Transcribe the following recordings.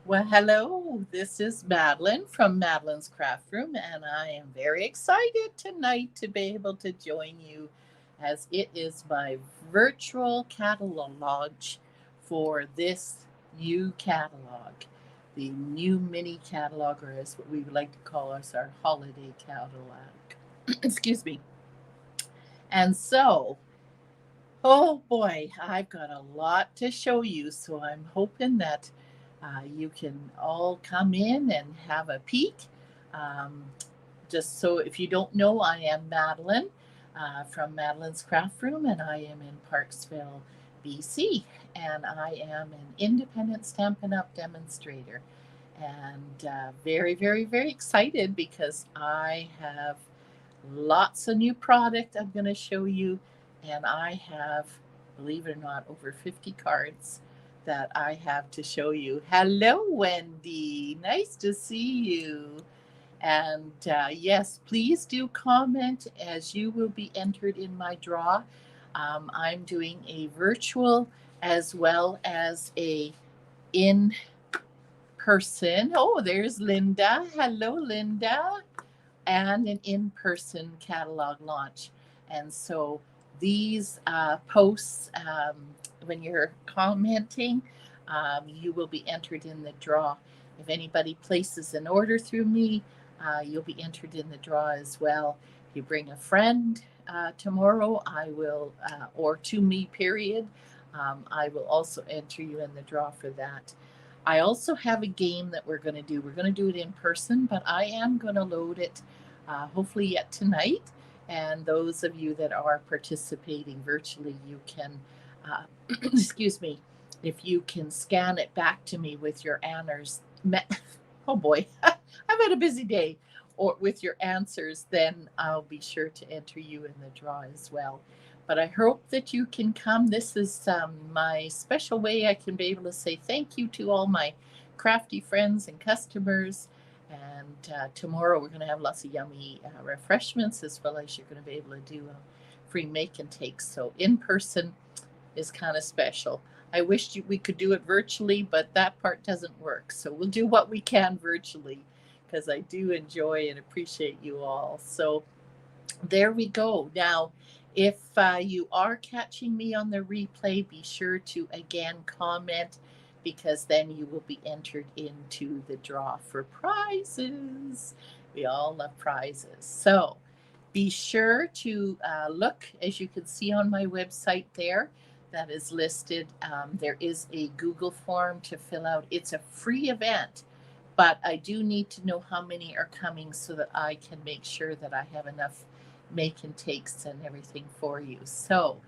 Well, hello. This is Madeline from Madeline's Craft Room, and I am very excited tonight to be able to join you as it is my virtual catalog launch for this new catalog, the new mini catalog, or as what we would like to call us, our holiday catalog. Excuse me. And so, oh boy, I've got a lot to show you, so I'm hoping that you can all come in and have a peek. Um, just so if you don't know, I am Madeline from Madeline's Craft Room, and I am in Parksville, BC, and I am an independent Stampin' Up! Demonstrator. And very, very, very excited because I have lots of new product I'm going to show you. And I have, believe it or not, over 50 cards that I have to show you. Hello, Wendy. Nice to see you. And yes, please do comment as you will be entered in my draw. I'm doing a virtual as well as a in person. Oh, there's Linda. Hello, Linda. And an in person catalog launch. And so these posts, when you're commenting, you will be entered in the draw. If anybody places an order through me, you'll be entered in the draw as well. If you bring a friend tomorrow, I will, or to me, period, I will also enter you in the draw for that. I also have a game that we're going to do. We're going to do it in person, but I am going to load it hopefully yet tonight. And those of you that are participating virtually, you can, excuse me, if you can scan it back to me with your answers. Oh boy, I've had a busy day. Or with your answers, then I'll be sure to enter you in the draw as well. But I hope that you can come. This is my special way I can be able to say thank you to all my crafty friends and customers. And tomorrow we're going to have lots of yummy refreshments, as well as you're going to be able to do a free make and take. So in person is kind of special. I wish we could do it virtually, but that part doesn't work. So we'll do what we can virtually because I do enjoy and appreciate you all. So there we go. Now, if you are catching me on the replay, be sure to again comment because then you will be entered into the draw for prizes. We all love prizes. So be sure to look, as you can see on my website there, that is listed. There is a Google form to fill out. It's a free event, but I do need to know how many are coming so that I can make sure that I have enough make and takes and everything for you. So,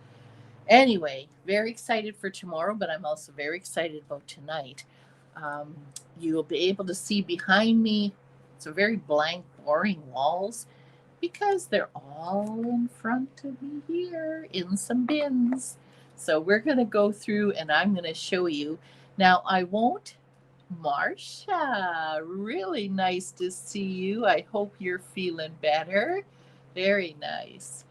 anyway, very excited for tomorrow, but I'm also very excited about tonight. Um, you'll be able to see behind me, it's a very blank, boring walls because they're all in front of me here in some bins. So we're going to go through and I'm going to show you. Now, I won't. Marcia, really nice to see you. I hope you're feeling better. Very nice.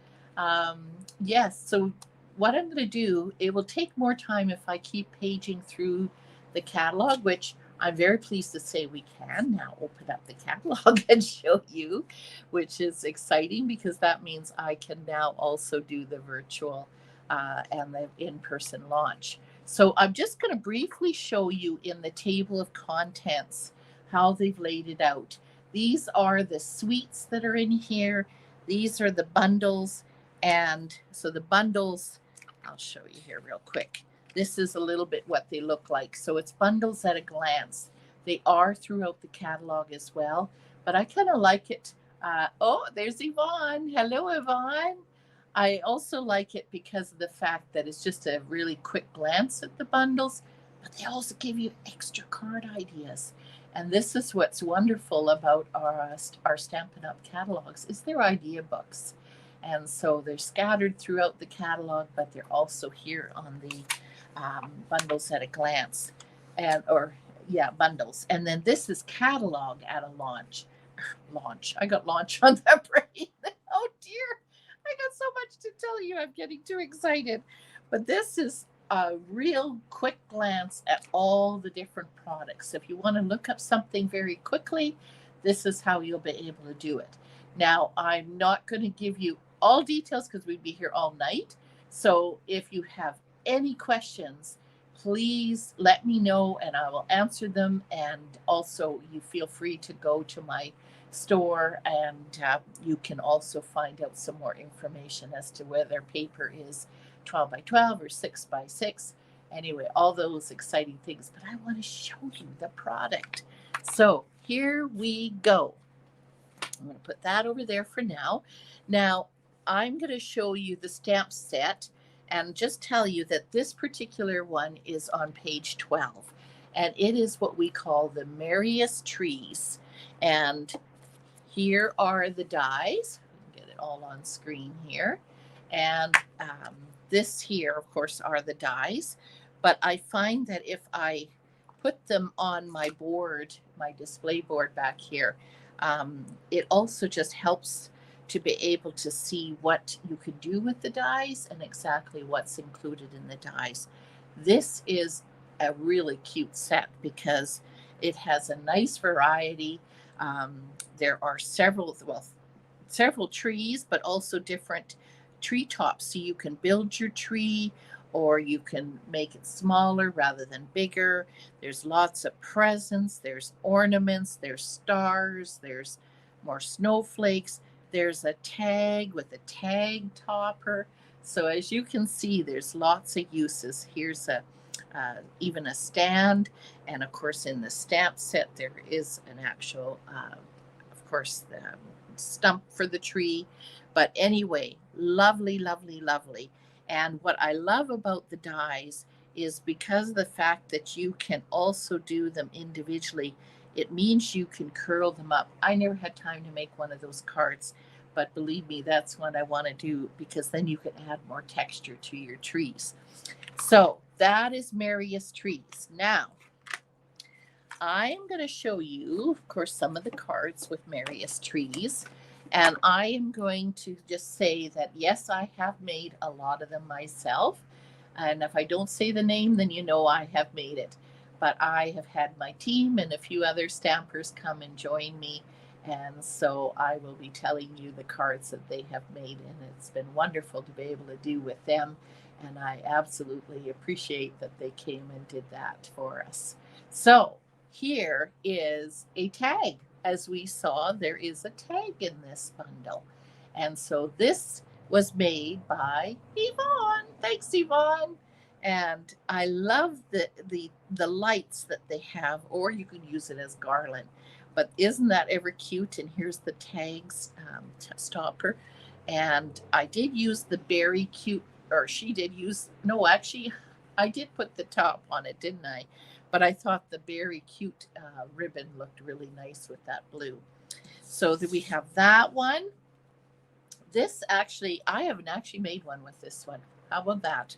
Yes, so what I'm going to do, it will take more time if I keep paging through the catalog, which I'm very pleased to say we can now open up the catalog and show you, which is exciting because that means I can now also do the virtual and the in person launch. So I'm just going to briefly show you in the table of contents how they've laid it out. These are the suites that are in here. These are the bundles. And so the bundles, I'll show you here real quick. This is a little bit what they look like. So it's bundles at a glance. They are throughout the catalog as well, but I kind of like it. Oh, there's Yvonne. Hello, Yvonne. I also like it because of the fact that it's just a really quick glance at the bundles, but they also give you extra card ideas. And this is what's wonderful about our Stampin' Up! Catalogs is their idea books. And so they're scattered throughout the catalog, but they're also here on the bundles at a glance, and or yeah, bundles. And then this is catalog at a launch. Launch. I got launch on that brain. Oh dear. I got so much to tell you. I'm getting too excited. But this is a real quick glance at all the different products. If you want to look up something very quickly, this is how you'll be able to do it. Now, I'm not going to give you all details because we'd be here all night. So if you have any questions, please let me know and I will answer them. And also, you feel free to go to my store and you can also find out some more information as to whether paper is 12 by 12 or 6 by 6. Anyway, all those exciting things. But I want to show you the product. So here we go. I'm going to put that over there for now. Now, I'm going to show you the stamp set and just tell you that this particular one is on page 12. And it is what we call the Merriest Trees. And here are the dies. Get it all on screen here. And this here, of course, are the dies. But I find that if I put them on my board, my display board back here, it also just helps to be able to see what you could do with the dies and exactly what's included in the dies. This is a really cute set because it has a nice variety. There are several trees, but also different tree tops. So you can build your tree or you can make it smaller rather than bigger. There's lots of presents, there's ornaments, there's stars, there's more snowflakes. There's a tag with a tag topper. So as you can see, there's lots of uses. Here's even a stand. And of course, in the stamp set, there is an actual, of course, the stump for the tree. But anyway, lovely, lovely, lovely. And what I love about the dies is because of the fact that you can also do them individually, it means you can curl them up. I never had time to make one of those cards, but believe me, that's what I want to do because then you can add more texture to your trees. So that is Merriest Trees. Now, I'm going to show you, of course, some of the cards with Merriest Trees. And I am going to just say that, yes, I have made a lot of them myself. And if I don't say the name, then you know I have made it. But I have had my team and a few other stampers come and join me. And so I will be telling you the cards that they have made. And it's been wonderful to be able to do with them. And I absolutely appreciate that they came and did that for us. So here is a tag. As we saw, there is a tag in this bundle. And so this was made by Yvonne. Thanks, Yvonne. And I love the lights that they have, or you can use it as garland. But isn't that ever cute? And here's the tags stopper. And I did use the very cute, or she did use, no, actually, I did put the top on it, didn't I? But I thought the very cute ribbon looked really nice with that blue. So we have that one. This actually, I haven't actually made one with this one. How about that?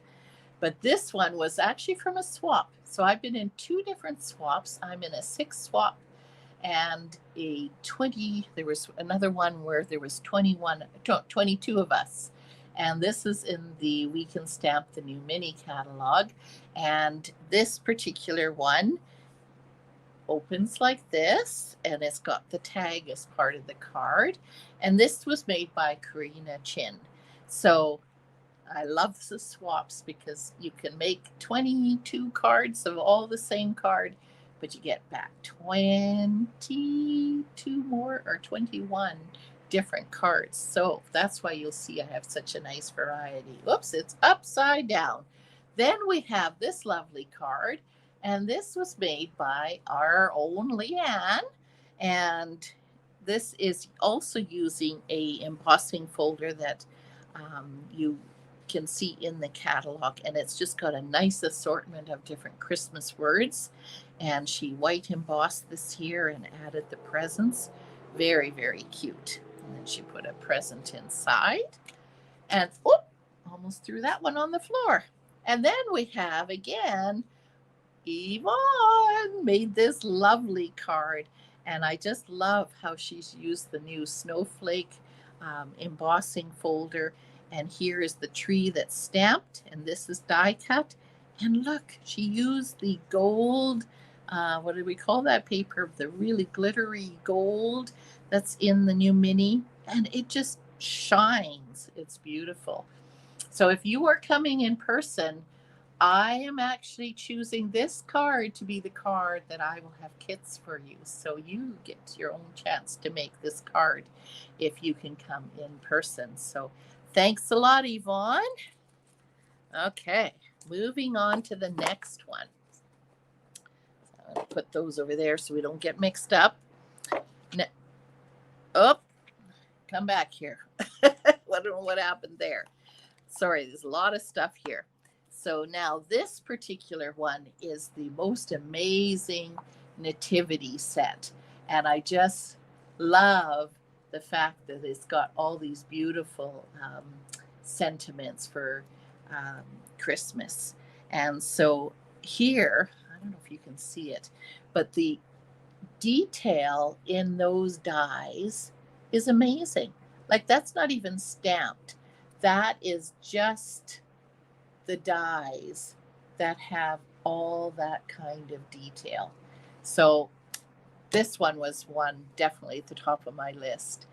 But this one was actually from a swap. So I've been in 2 different swaps. I'm in a 6 swap and a 20. There was another one where there was 22 of us. And this is in the We Can Stamp the New Mini catalog. And this particular one opens like this, and it's got the tag as part of the card. And this was made by Karina Chin. So I love the swaps because you can make 22 cards of all the same card, but you get back 22 more or 21 different cards. So that's why you'll see I have such a nice variety. Oops, it's upside down. Then we have this lovely card, and this was made by our own Leanne. And this is also using a embossing folder that you can see in the catalog, and it's just got a nice assortment of different Christmas words. And she white embossed this here and added the presents. Very, very cute. And then she put a present inside. And almost threw that one on the floor. And then we have again, Yvonne made this lovely card. And I just love how she's used the new snowflake embossing folder. And here is the tree that's stamped, and this is die cut. And look, she used the gold, what do we call that paper? The really glittery gold that's in the new mini. And it just shines. It's beautiful. So if you are coming in person, I am actually choosing this card to be the card that I will have kits for you. So you get your own chance to make this card if you can come in person. So thanks a lot, Yvonne. Okay, moving on to the next one. I'm going to put those over there so we don't get mixed up. Oh, come back here. I don't know what happened there. Sorry, there's a lot of stuff here. So now this particular one is the most amazing nativity set. And I just love the fact that it's got all these beautiful sentiments for um, Christmas. And so here, I don't know if you can see it, but the detail in those dies is amazing. Like that's not even stamped. That is just the dies that have all that kind of detail. So this one was one definitely at the top of my list.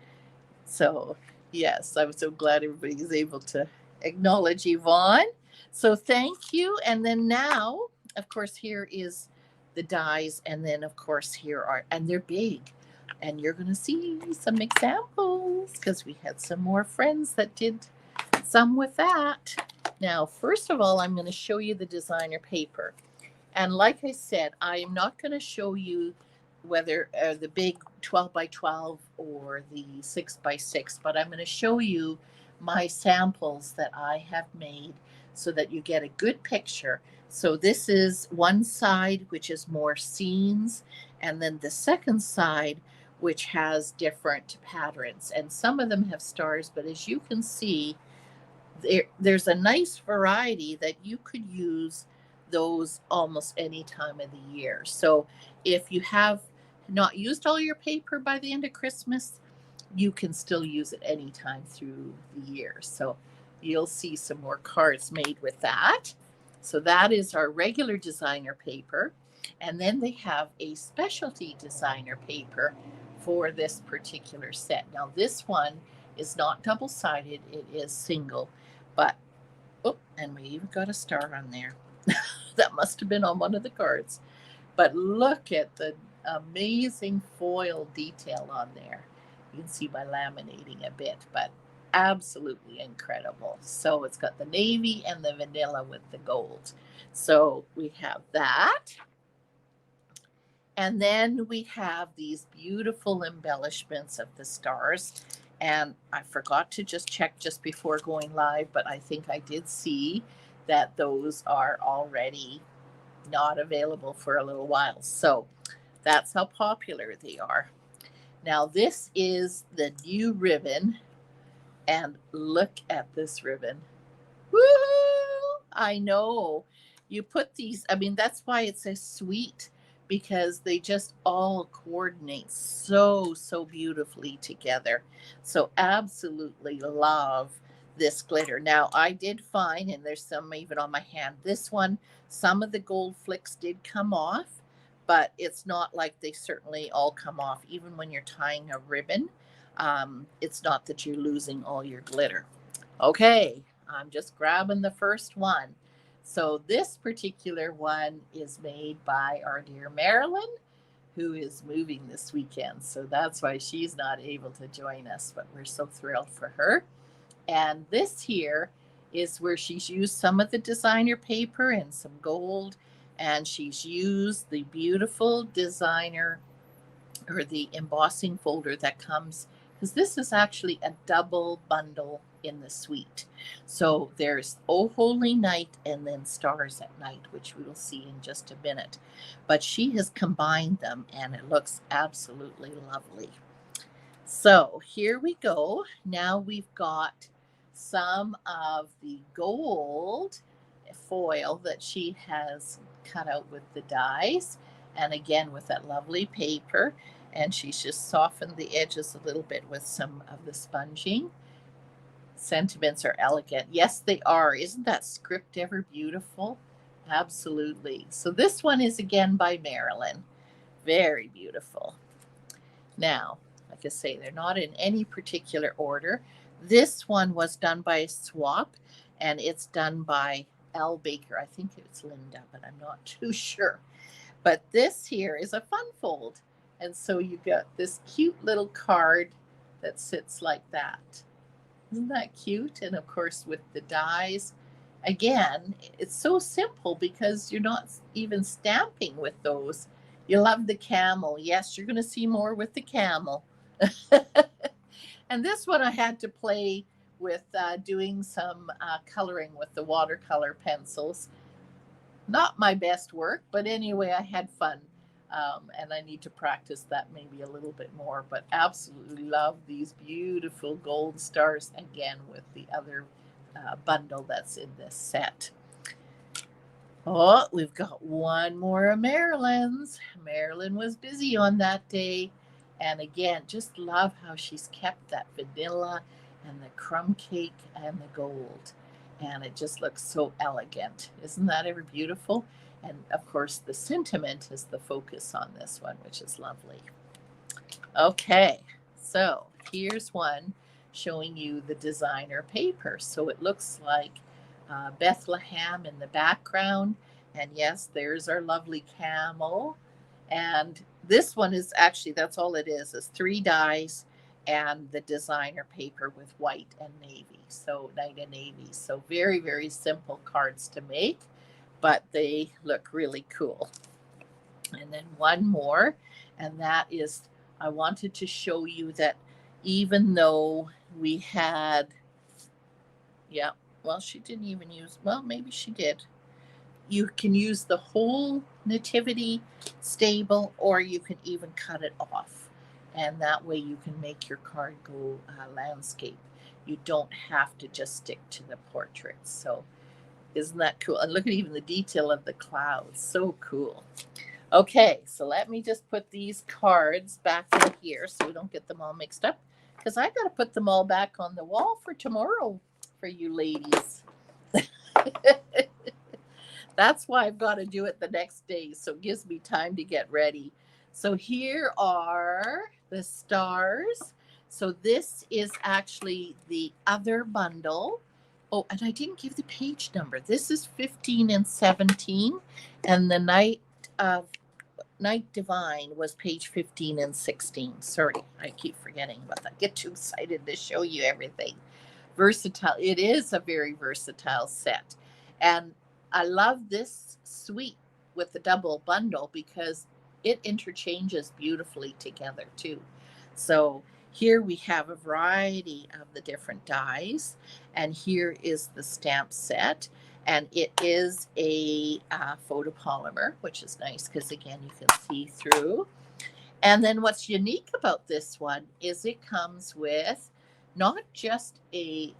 So yes, I'm so glad everybody's able to acknowledge Yvonne. So thank you. And then now, of course, here is the dies. And then, of course, here are, and they're big. And you're going to see some examples because we had some more friends that did some with that. Now, first of all, I'm going to show you the designer paper. And like I said, I am not going to show you whether the big 12 by 12 or the 6 by 6, but I'm going to show you my samples that I have made so that you get a good picture. So this is one side, which is more scenes, and then the second side, which has different patterns. And some of them have stars, but as you can see, there's a nice variety that you could use those almost any time of the year. So if you have not used all your paper by the end of Christmas, you can still use it anytime through the year. So you'll see some more cards made with that. So that is our regular designer paper. And then they have a specialty designer paper for this particular set. Now this one is not double-sided, it is single. But, oh, and we even got a star on there. That must have been on one of the cards. But look at the amazing foil detail on there. You can see by laminating a bit, but absolutely incredible. So it's got the navy and the vanilla with the gold. So we have that. And then we have these beautiful embellishments of the stars. And I forgot to just check just before going live, but I think I did see that those are already not available for a little while. So that's how popular they are. Now, this is the new ribbon. And look at this ribbon. Woo! I know. You put these, I mean, that's why it's a sweet, because they just all coordinate so beautifully together. So absolutely love this glitter. Now I did find, and there's some even on my hand, this one, some of the gold flicks did come off, but it's not like they certainly all come off. Even when you're tying a ribbon, it's not that you're losing all your glitter. Okay, I'm just grabbing the first one. So this particular one is made by our dear Marilyn, who is moving this weekend. So that's why she's not able to join us, but we're so thrilled for her. And this here is where she's used some of the designer paper and some gold, and she's used the beautiful designer or the embossing folder that comes, because this is actually a double bundle in the suite. So there's Oh Holy Night and then Stars at Night, which we will see in just a minute. But she has combined them and it looks absolutely lovely. So here we go. Now we've got some of the gold foil that she has cut out with the dies, and again with that lovely paper, and she's just softened the edges a little bit with some of the sponging. Sentiments are elegant. Yes, they are. Isn't that script ever beautiful? Absolutely. So this one is again by Marilyn. Very beautiful. Now, like I say, they're not in any particular order. This one was done by Swap, and it's done by L. Baker. I think it's Linda, but I'm not too sure. But this here is a fun fold. And so you got this cute little card that sits like that. Isn't that cute? And of course, with the dies, again, it's so simple because you're not even stamping with those. You love the camel. Yes, you're going to see more with the camel. And this one I had to play with doing some coloring with the watercolor pencils. Not my best work, but anyway, I had fun. And I need to practice that maybe a little bit more, but absolutely love these beautiful gold stars again with the other bundle that's in this set. Oh, we've got one more of Marilyn's. Marilyn was busy on that day. And again, just love how she's kept that vanilla and the crumb cake and the gold. And it just looks so elegant. Isn't that ever beautiful? And of course, the sentiment is the focus on this one, which is lovely. Okay, so here's one showing you the designer paper. So it looks like Bethlehem in the background. And yes, there's our lovely camel. And this one is actually, that's all it is 3 dies and the designer paper with white and navy. So night and navy. So very, very simple cards to make, but they look really cool. And then one more, and that is, I wanted to show you that even though we had, yeah, well, she didn't even use, well, maybe she did. You can use the whole nativity stable, or you can even cut it off. And that way you can make your card go landscape. You don't have to just stick to the portraits. So isn't that cool? And look at even the detail of the clouds. So cool. Okay, so let me just put these cards back in here so we don't get them all mixed up, because I got to put them all back on the wall for tomorrow for you ladies. That's why I've got to do it the next day, so it gives me time to get ready. So here are the stars. So this is actually the other bundle. Oh, and I didn't give the page number. This is 15 and 17, and the Night Divine was page 15 and 16. Sorry, I keep forgetting about that. Get too excited to show you everything. Versatile. It is a very versatile set. And I love this suite with the double bundle because it interchanges beautifully together too. So here we have a variety of the different dies, and here is the stamp set, and it is a photopolymer, which is nice because again you can see through. And then what's unique about this one is it comes with not just a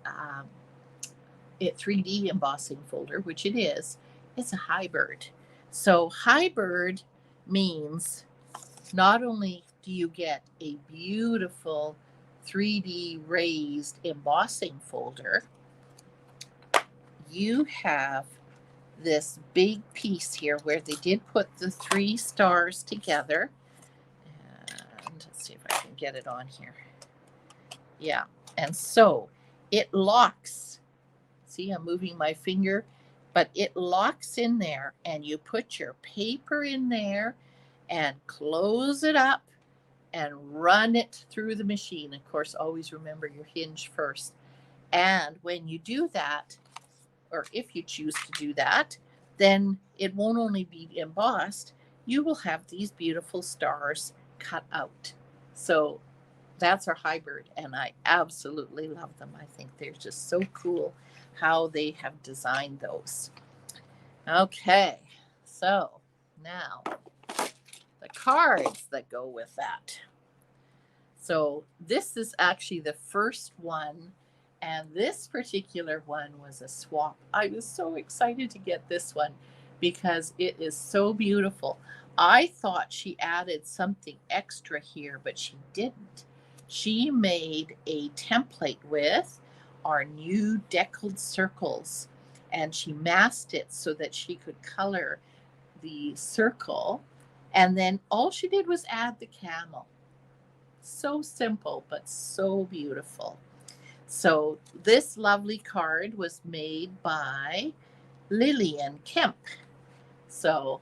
3D embossing folder, which it is, it's a hybrid. So hybrid means not only do you get a beautiful 3D raised embossing folder, you have this big piece here where they did put the 3 stars together. And let's see if I can get it on here. Yeah, and so it locks. See, I'm moving my finger, but it locks in there, and you put your paper in there and close it up and run it through the machine. Of course, always remember your hinge first. And when you do that, or if you choose to do that, then it won't only be embossed, you will have these beautiful stars cut out. So that's our hybrid, and I absolutely love them. I think they're just so cool how they have designed those. Okay, so now the cards that go with that. So this is actually the first one, and this particular one was a swap. I was so excited to get this one because it is so beautiful. I thought she added something extra here, but she didn't. She made a template with our new deckled circles, and she masked it so that she could color the circle. And then all she did was add the camel. So simple, but so beautiful. So this lovely card was made by Lillian Kemp. So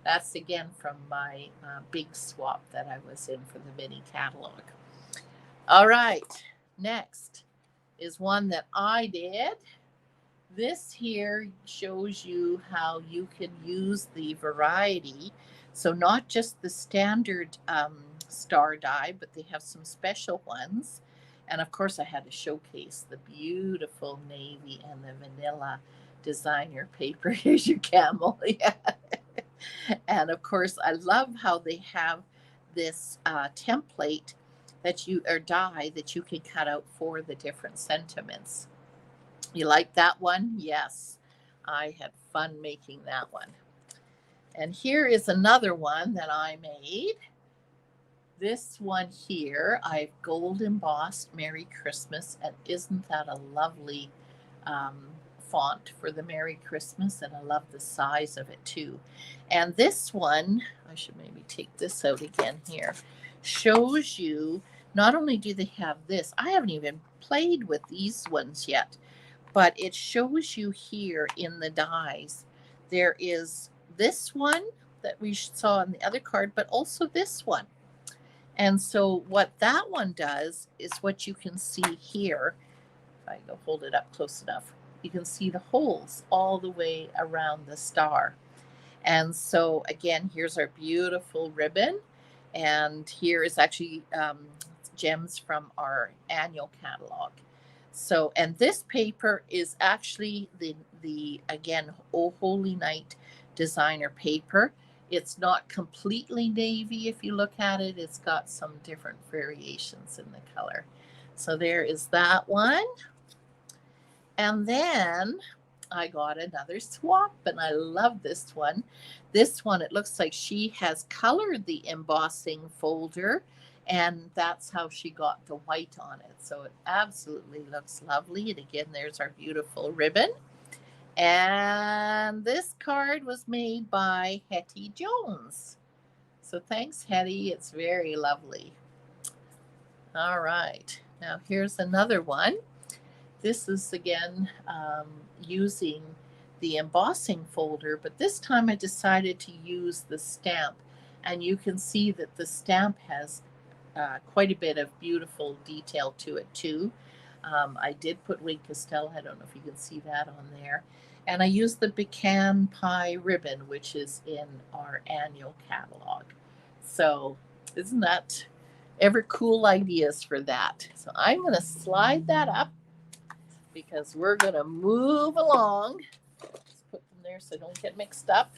that's again from my big swap that I was in for the mini catalog. All right, next is one that I did. This here shows you how you can use the variety. So not just the standard star die, but they have some special ones. And of course, I had to showcase the beautiful navy and the vanilla designer paper. Here's your camel. Yeah. And of course, I love how they have this template that you, or die that you can cut out for the different sentiments. You like that one? Yes. I had fun making that one. And here is another one that I made. This one here, I've gold embossed Merry Christmas. And isn't that a lovely font for the Merry Christmas? And I love the size of it too. And this one, I should maybe take this out again here, shows you not only do they have this, I haven't even played with these ones yet, but it shows you here in the dies. There is this one that we saw in the other card, but also this one. And so what that one does is what you can see here. If I go hold it up close enough, you can see the holes all the way around the star. And so again, here's our beautiful ribbon. And here is actually gems from our annual catalog. So, and this paper is actually the again, Oh Holy Night designer paper. It's not completely navy. If you look at it, it's got some different variations in the color. So there is that one. And then I got another swap, and I love this one. This one, it looks like she has colored the embossing folder, and that's how she got the white on it. So it absolutely looks lovely. And again, there's our beautiful ribbon. And this card was made by Hetty Jones. So thanks, Hetty. It's very lovely. All right. Now here's another one. This is again using the embossing folder, but this time I decided to use the stamp. And you can see that the stamp has quite a bit of beautiful detail to it too. I did put Wink Castella. I don't know if you can see that on there. And I used the pecan pie ribbon, which is in our annual catalog. So isn't that ever cool ideas for that? So I'm going to slide that up because we're going to move along. Just put them there so I don't get mixed up.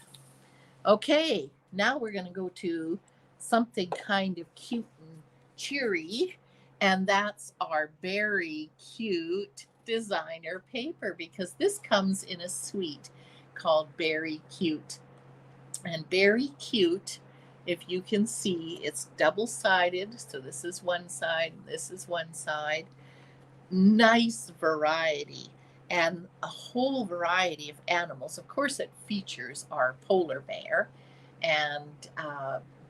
Okay, now we're going to go to something kind of cute and cheery, and that's our Berry Cute designer paper, because this comes in a suite called Berry Cute. And Berry Cute, if you can see, it's double-sided. So this is one side, this is one side. Nice variety, and a whole variety of animals. Of course, it features our polar bear, and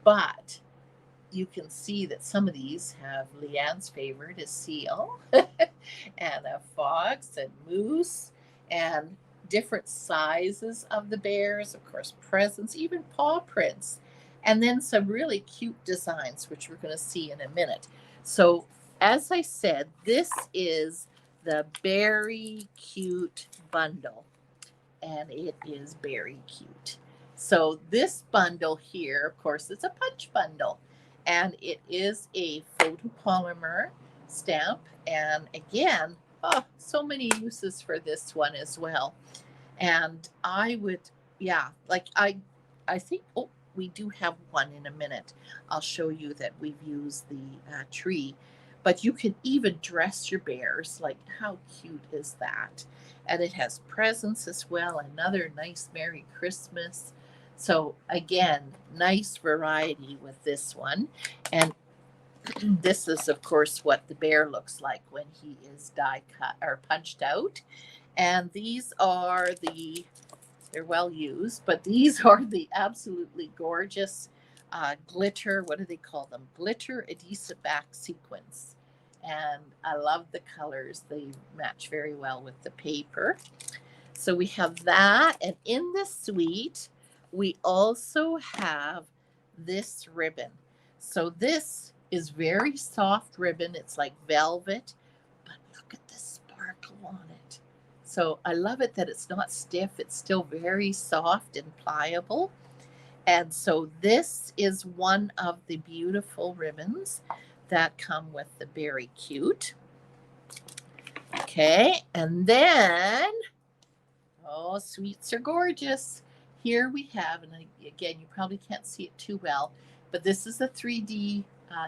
but you can see that some of these have Leanne's favorite is seal, and a fox and moose, and different sizes of the bears, of course, presents, even paw prints, and then some really cute designs, which we're going to see in a minute. So as I said, this is the Berry Cute bundle, and it is very cute. So this bundle here, of course, it's a punch bundle, and it is a photopolymer stamp. And again, oh, so many uses for this one as well. And I would, yeah, like I think, oh, we do have one in a minute. I'll show you that we've used the tree. But you can even dress your bears. Like, how cute is that? And it has presents as well. Another nice Merry Christmas. So again, nice variety with this one. And this is, of course, what the bear looks like when he is die cut or punched out. And these are they're well used, but these are the absolutely gorgeous glitter, what do they call them? Glitter adhesive back sequins. And I love the colors. They match very well with the paper. So we have that. And in the suite, we also have this ribbon. So this is very soft ribbon. It's like velvet, but look at the sparkle on it. So I love it that it's not stiff. It's still very soft and pliable. And so this is one of the beautiful ribbons that come with the Berry Cute. Okay, and then, oh, sweets are gorgeous. Here we have, and again, you probably can't see it too well, but this is a 3D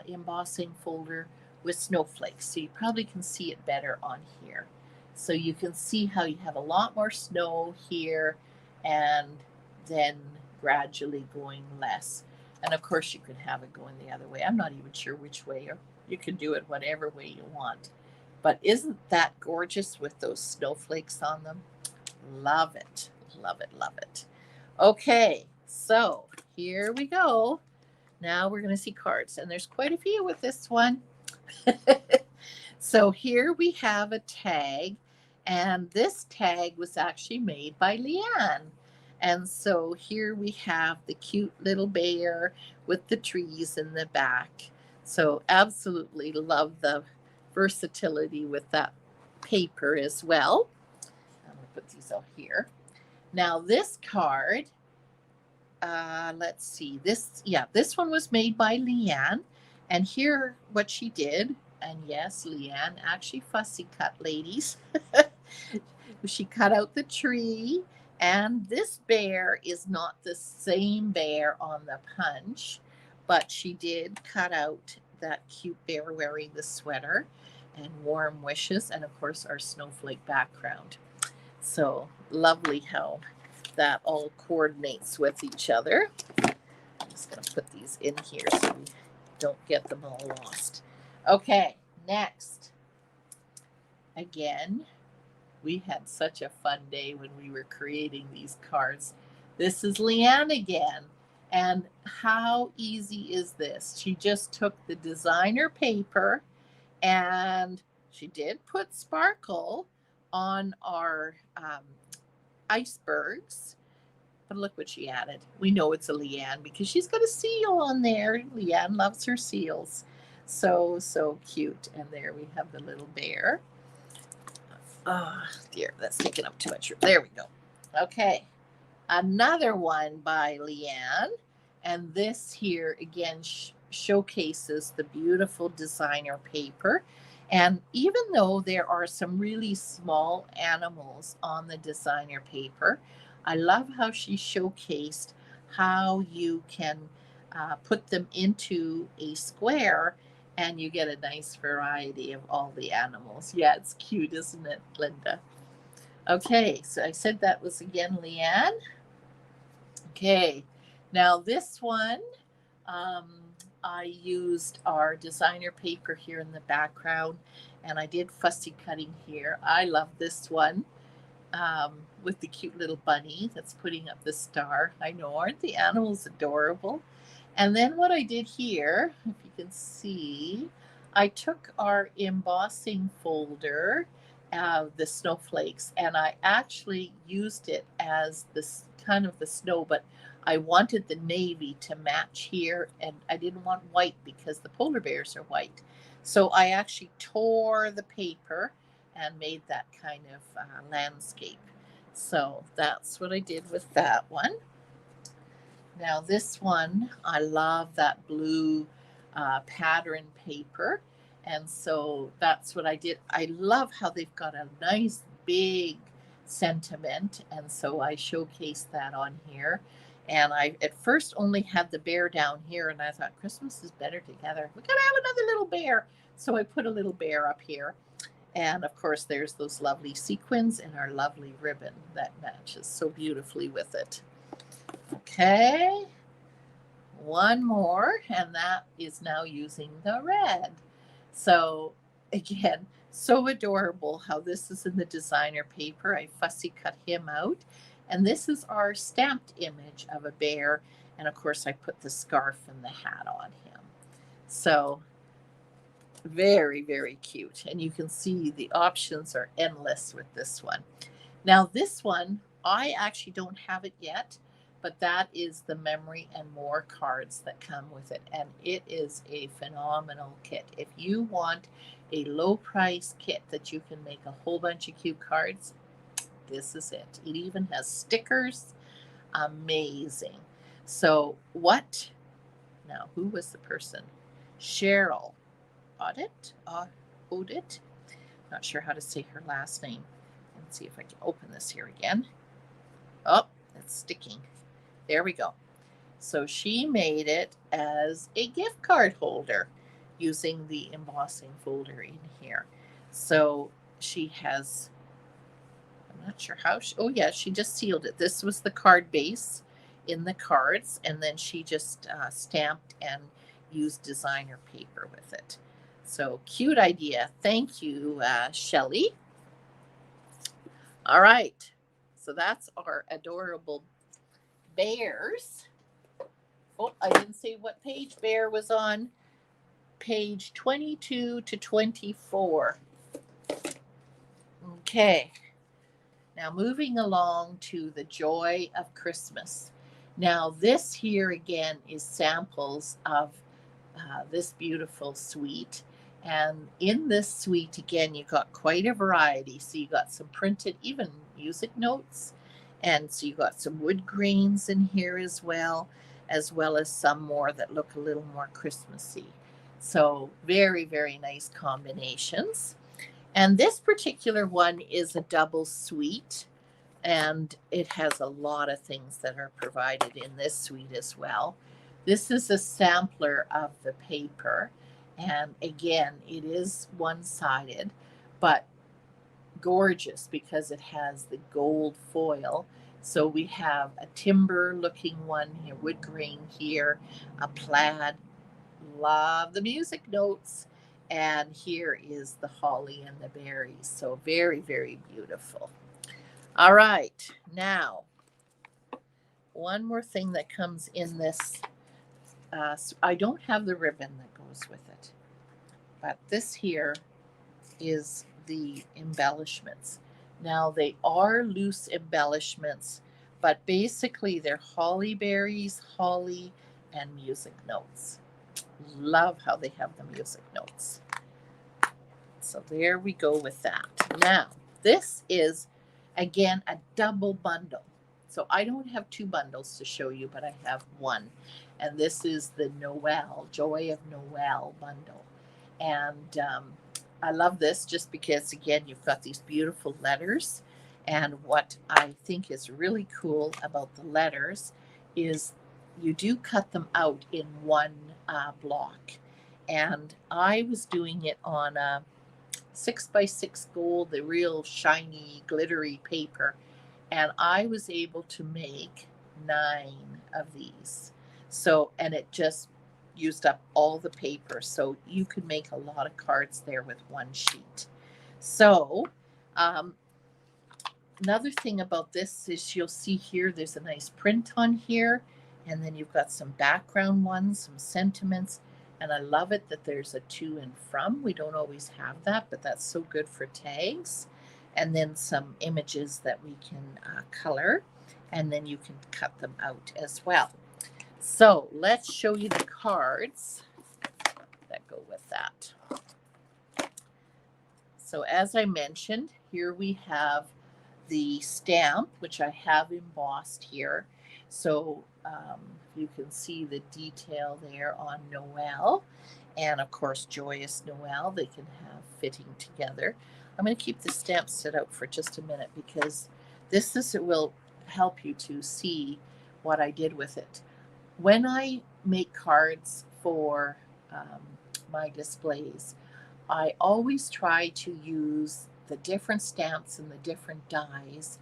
embossing folder with snowflakes. So you probably can see it better on here. So you can see how you have a lot more snow here and then gradually going less. And of course, you could have it going the other way. I'm not even sure which way, or you can do it whatever way you want. But isn't that gorgeous with those snowflakes on them? Love it, love it, love it. Okay, so here we go. Now we're going to see cards, and there's quite a few with this one. So here we have a tag, and this tag was actually made by Leanne. And so here we have the cute little bear with the trees in the back. So absolutely love the versatility with that paper as well. I'm going to put these out here. Now this card, let's see, this one was made by Leanne. And here what she did, and yes, Leanne actually fussy cut, ladies. She cut out the tree, and this bear is not the same bear on the punch, but she did cut out that cute bear wearing the sweater and warm wishes, and of course our snowflake background. So lovely how that all coordinates with each other. I'm just going to put these in here so we don't get them all lost. Okay, next. Again, we had such a fun day when we were creating these cards. This is Leanne again. And how easy is this? She just took the designer paper and she did put sparkle on our icebergs. But look what she added. We know it's a Leanne because she's got a seal on there. Leanne loves her seals. So, so cute. And there we have the little bear. Oh, dear, that's taking up too much room. There we go. Okay. Another one by Leanne. And this here, again, showcases the beautiful designer paper. And even though there are some really small animals on the designer paper, I love how she showcased how you can put them into a square and you get a nice variety of all the animals. Yeah, it's cute, isn't it, Linda? Okay, so I said that was again Leanne. Okay, now this one, I used our designer paper here in the background, and I did fussy cutting here. I love this one with the cute little bunny that's putting up the star. I know, aren't the animals adorable? And then what I did here, if you can see, I took our embossing folder, the snowflakes, and I actually used it as this kind of the snow, but I wanted the navy to match here, and I didn't want white because the polar bears are white. So I actually tore the paper and made that kind of landscape. So that's what I did with that one. Now this one, I love that blue pattern paper. And so that's what I did. I love how they've got a nice big sentiment. And so I showcased that on here. And I at first only had the bear down here. And I thought Christmas is better together. We gotta have another little bear. So I put a little bear up here. And of course, there's those lovely sequins and our lovely ribbon that matches so beautifully with it. Okay, one more, and that is now using the red. So again, So adorable how this is in the designer paper. I fussy cut him out. And this is our stamped image of a bear. And of course, I put the scarf and the hat on him. So very, very cute. And you can see the options are endless with this one. Now, this one, I actually don't have it yet, but that is the memory and more cards that come with it. And it is a phenomenal kit. If you want a low price kit that you can make a whole bunch of cute cards, this is it. It even has stickers. Amazing. So, what now? Who was the person? Cheryl Audit? Audit? Not sure how to say her last name. Let's see if I can open this here again. Oh, it's sticking. There we go. So she made it as a gift card holder using the embossing folder in here. So she has, I'm not sure how, oh yeah, she just sealed it. This was the card base in the cards, and then she just stamped and used designer paper with it. So cute idea. Thank you, Shelly. All right. So that's our adorable bears. Oh, I didn't say what page bear was on. Page 22 to 24. Okay. Now moving along to the joy of Christmas. Now this here again is samples of this beautiful suite. And in this suite, again, you got quite a variety. So you got some printed, even music notes. And so you got some wood grains in here as well as some more that look a little more Christmassy. So very, very nice combinations. And this particular one is a double suite, and it has a lot of things that are provided in this suite as well. This is a sampler of the paper, and again, it is one-sided, but gorgeous because it has the gold foil. So we have a timber looking one here, wood grain here, a plaid. Love the music notes. And here is the holly and the berries. So very, very beautiful. All right. Now, one more thing that comes in this. I don't have the ribbon that goes with it, but this here is the embellishments. Now, they are loose embellishments, but basically they're holly berries, holly, and music notes. Love how they have the music notes. So there we go with that. Now, this is, again, a double bundle. So I don't have two bundles to show you, but I have one. And this is the Noel, Joy of Noel bundle. And I love this just because, again, you've got these beautiful letters. And what I think is really cool about the letters is you do cut them out in one block. And I was doing it on a 6x6 gold, the real shiny, glittery paper. And I was able to make 9 of these. So, and it just used up all the paper. So you could make a lot of cards there with one sheet. So, another thing about this is you'll see here, there's a nice print on here. And then you've got some background ones, some sentiments. And I love it that there's a to and from. We don't always have that, but that's so good for tags. And then some images that we can color. And then you can cut them out as well. So let's show you the cards that go with that. So as I mentioned, here we have the stamp, which I have embossed here. So you can see the detail there on Noel. And of course, Joyous Noel, they can have fitting together. I'm going to keep the stamp set out for just a minute because it will help you to see what I did with it. When I make cards for my displays, I always try to use the different stamps and the different dies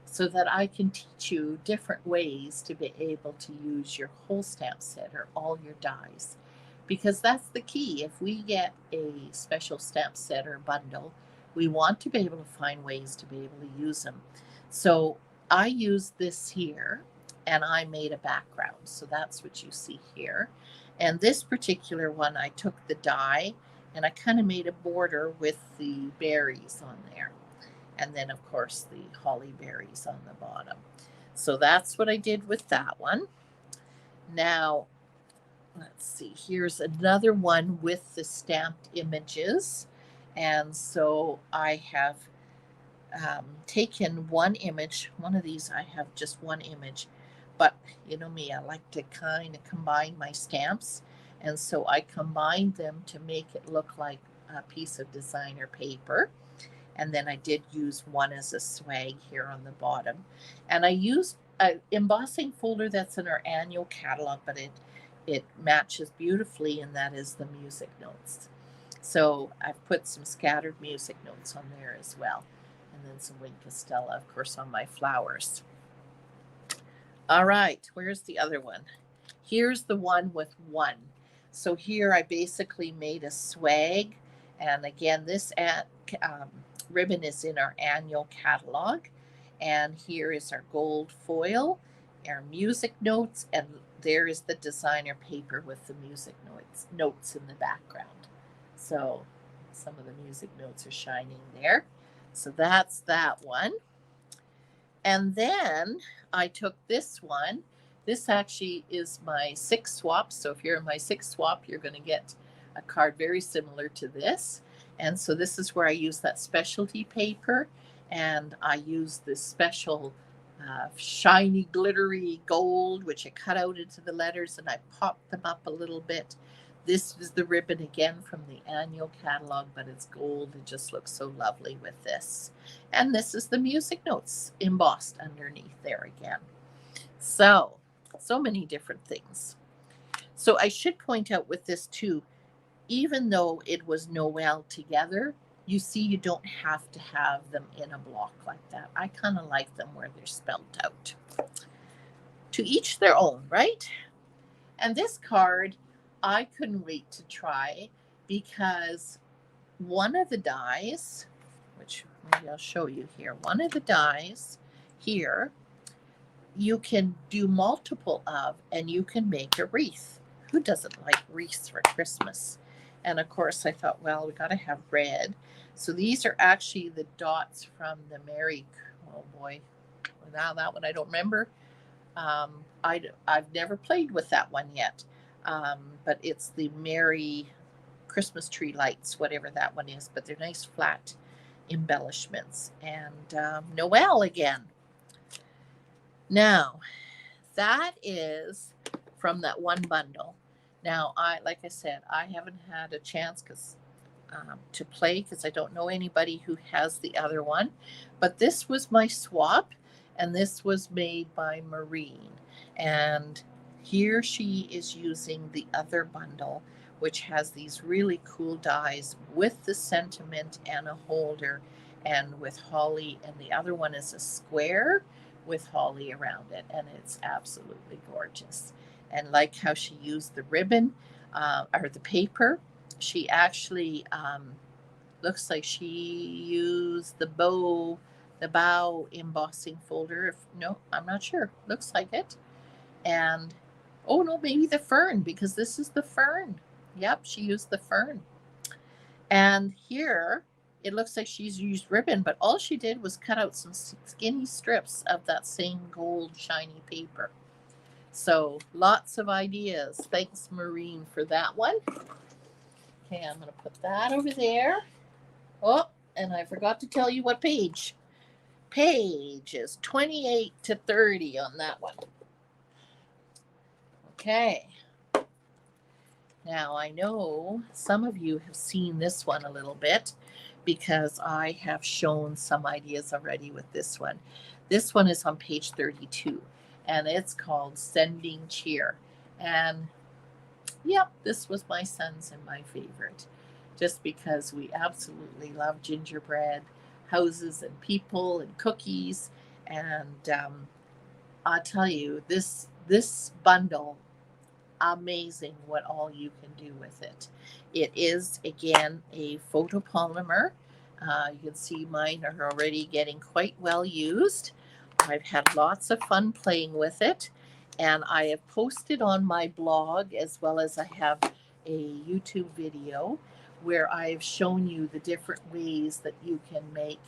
so that I can teach you different ways to be able to use your whole stamp set or all your dies. because that's the key. If we get a special stamp set or bundle, we want to be able to find ways to be able to use them. So I used this here and I made a background. So that's what you see here. And this particular one, I took the die and I kind of made a border with the berries on there. And then, of course, the holly berries on the bottom. So that's what I did with that one. Now, let's see, here's another one with the stamped images. And so I have taken one image. One of these, I have just one image. But you know me, I like to kind of combine my stamps. And so I combined them to make it look like a piece of designer paper. And then I did use one as a swag here on the bottom. And I used an embossing folder that's in our annual catalog, but it matches beautifully, and that is the music notes. So I've put some scattered music notes on there as well. And then some Wink Castella, of course, on my flowers. All right, where's the other one? Here's the one with one. So here I basically made a swag. And again, this ribbon is in our annual catalog. And here is our gold foil, our music notes, and there is the designer paper with the music notes in the background. So some of the music notes are shining there. So that's that one. And then I took this one. This actually is my 6 swap. So if you're in my 6 swap, you're going to get a card very similar to this. And so this is where I use that specialty paper, and I use this special shiny glittery gold, which I cut out into the letters and I popped them up a little bit. This is the ribbon again from the annual catalog, but it's gold. It just looks so lovely with this. And this is the music notes embossed underneath there again. So many different things. So I should point out with this too, even though it was Noel together, you see you don't have to have them in a block like that. I kind of like them where they're spelled out. To each their own, right? And this card, I couldn't wait to try because one of the dies, which maybe I'll show you here, one of the dies here, you can do multiple of, and you can make a wreath. Who doesn't like wreaths for Christmas? And of course, I thought, well, we got to have red. So these are actually the dots from the Merry, oh boy, now that one I don't remember. I've never played with that one yet, but it's the Merry Christmas tree lights, whatever that one is. But they're nice flat embellishments. And Noel again. Now, that is from that one bundle. Now, like I said, I haven't had a chance to play because I don't know anybody who has the other one. But this was my swap, and this was made by Maureen. And here she is using the other bundle, which has these really cool dies with the sentiment and a holder and with holly. And the other one is a square with holly around it, and it's absolutely gorgeous. And like how she used the ribbon or the paper, she actually looks like she used the bow embossing folder. No, I'm not sure. Looks like it. And oh no, maybe the fern, because this is the fern. Yep, she used the fern. And here it looks like she's used ribbon, but all she did was cut out some skinny strips of that same gold shiny paper. So lots of ideas. Thanks, Maureen, for that one. Okay, I'm going to put that over there. Oh, and I forgot to tell you what page. Page is 28 to 30 on that one. Okay. Now, I know some of you have seen this one a little bit because I have shown some ideas already with this one. This one is on page 32, and it's called Sending Cheer. And yep, this was my son's and my favorite, just because we absolutely love gingerbread houses and people and cookies. And I'll tell you, this bundle amazing what all you can do with it. It is, again, a photopolymer. You can see mine are already getting quite well used. I've had lots of fun playing with it, and I have posted on my blog, as well as I have a YouTube video where I've shown you the different ways that you can make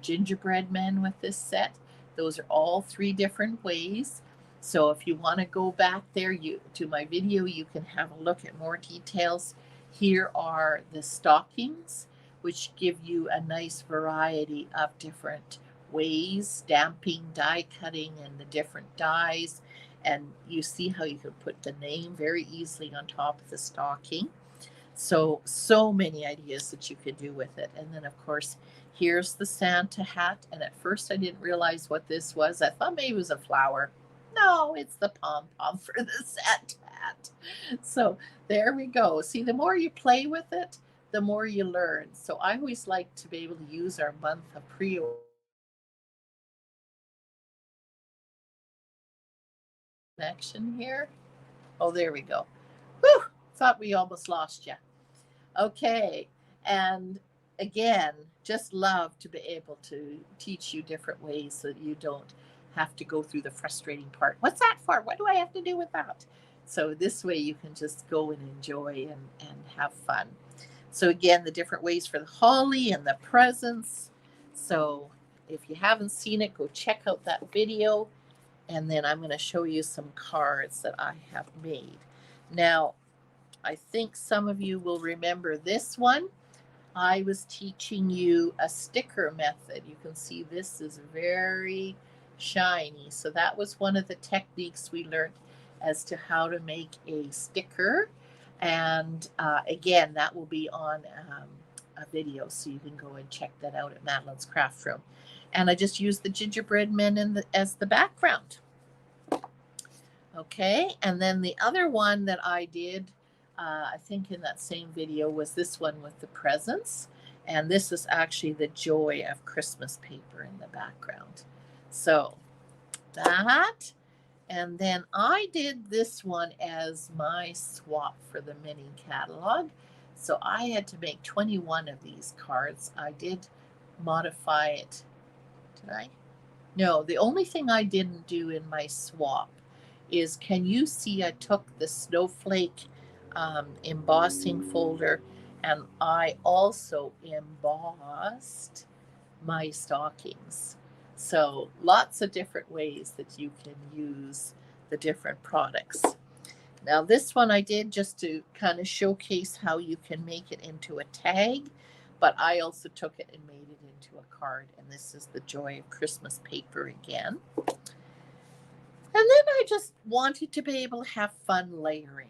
gingerbread men with this set. Those are all 3 different ways. So if you want to go back there to my video, you can have a look at more details. Here are the stockings, which give you a nice variety of different ways, stamping, die cutting, and the different dies. And you see how you can put the name very easily on top of the stocking. So many ideas that you could do with it. And then, of course, here's the Santa hat. And at first, I didn't realize what this was. I thought maybe it was a flower. No, it's the pom pom for the Santa hat. So there we go. See, the more you play with it, the more you learn. So I always like to be able to use our month of pre connection here. Oh, there we go. Whew, thought we almost lost you. Okay. And again, just love to be able to teach you different ways so that you don't have to go through the frustrating part. What's that for? What do I have to do with that? So this way you can just go and enjoy and have fun. So again, the different ways for the holly and the presents. So if you haven't seen it, go check out that video. And then I'm going to show you some cards that I have made. Now, I think some of you will remember this one. I was teaching you a sticker method. You can see this is very shiny. So that was one of the techniques we learned as to how to make a sticker. And again, that will be on a video, so you can go and check that out at Madeline's Craft Room. And I just used the gingerbread men as the background. Okay, and then the other one that I did, I think in that same video, was this one with the presents. And this is actually the joy of Christmas paper in the background. So that, and then I did this one as my swap for the mini catalog. So I had to make 21 of these cards. I did modify it. Did I? No, the only thing I didn't do in my swap is, can you see I took the snowflake embossing folder and I also embossed my stockings. So lots of different ways that you can use the different products. Now this one I did just to kind of showcase how you can make it into a tag, but I also took it and made it into a card, and this is the joy of Christmas paper again. And then I just wanted to be able to have fun layering.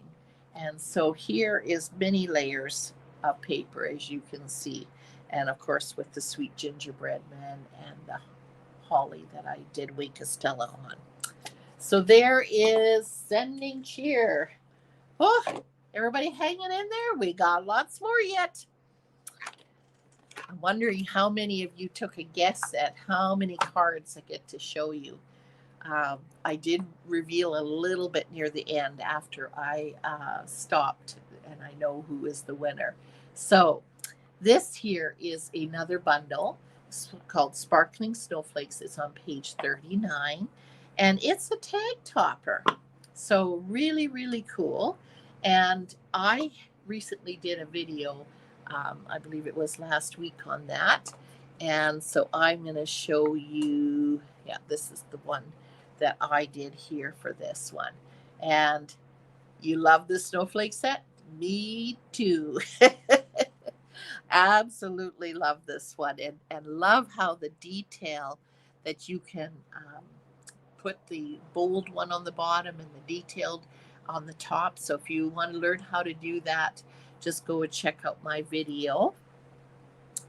And so here is many layers of paper, as you can see. And of course, with the sweet gingerbread man and the holly that I did Wake Estella on. So there is sending cheer. Oh, everybody hanging in there? We got lots more yet. I'm wondering how many of you took a guess at how many cards I get to show you. I did reveal a little bit near the end after I stopped, and I know who is the winner. So this here is another bundle called Sparkling Snowflakes. It's on page 39, and it's a tag topper. So really, really cool. And I recently did a video, I believe it was last week, on that. And so I'm going to show you, yeah, this is the one that I did here for this one. And you love the snowflake set? Me too. Absolutely love this one, and love how the detail that you can put the bold one on the bottom and the detailed on the top. So if you want to learn how to do that, just go and check out my video.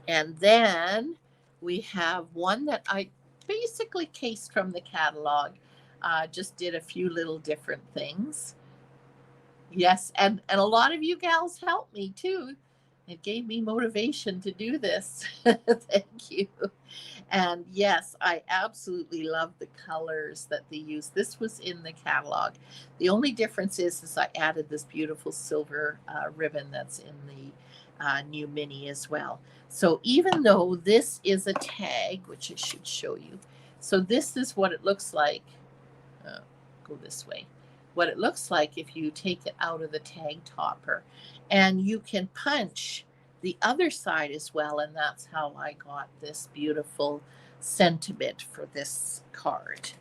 And then we have one that I basically cased from the catalog. Just did a few little different things. Yes, and a lot of you gals helped me too. It gave me motivation to do this. Thank you. And yes, I absolutely love the colors that they use. This was in the catalog. The only difference is I added this beautiful silver ribbon that's in the new mini as well. So even though this is a tag, which I should show you, so this is what it looks like. Uh, Go this way. What it looks like if you take it out of the tag topper, and you can punch the other side as well, and that's how I got this beautiful sentiment for this card.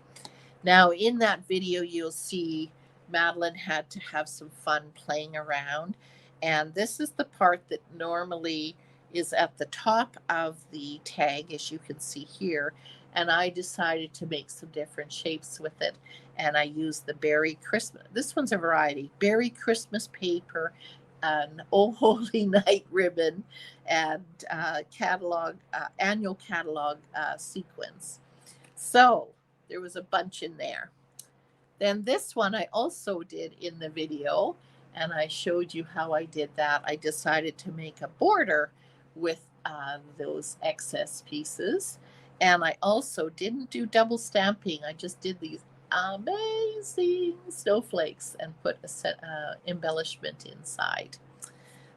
Now, in that video, you'll see Madeline had to have some fun playing around. And this is the part that normally is at the top of the tag, as you can see here. And I decided to make some different shapes with it. And I used the Berry Christmas. This one's a variety. Berry Christmas paper, an Oh Holy Night ribbon, and annual catalog sequins. So there was a bunch in there. Then this one I also did in the video, and I showed you how I did that. I decided to make a border with those excess pieces. And I also didn't do double stamping. I just did these amazing snowflakes and put a set embellishment inside.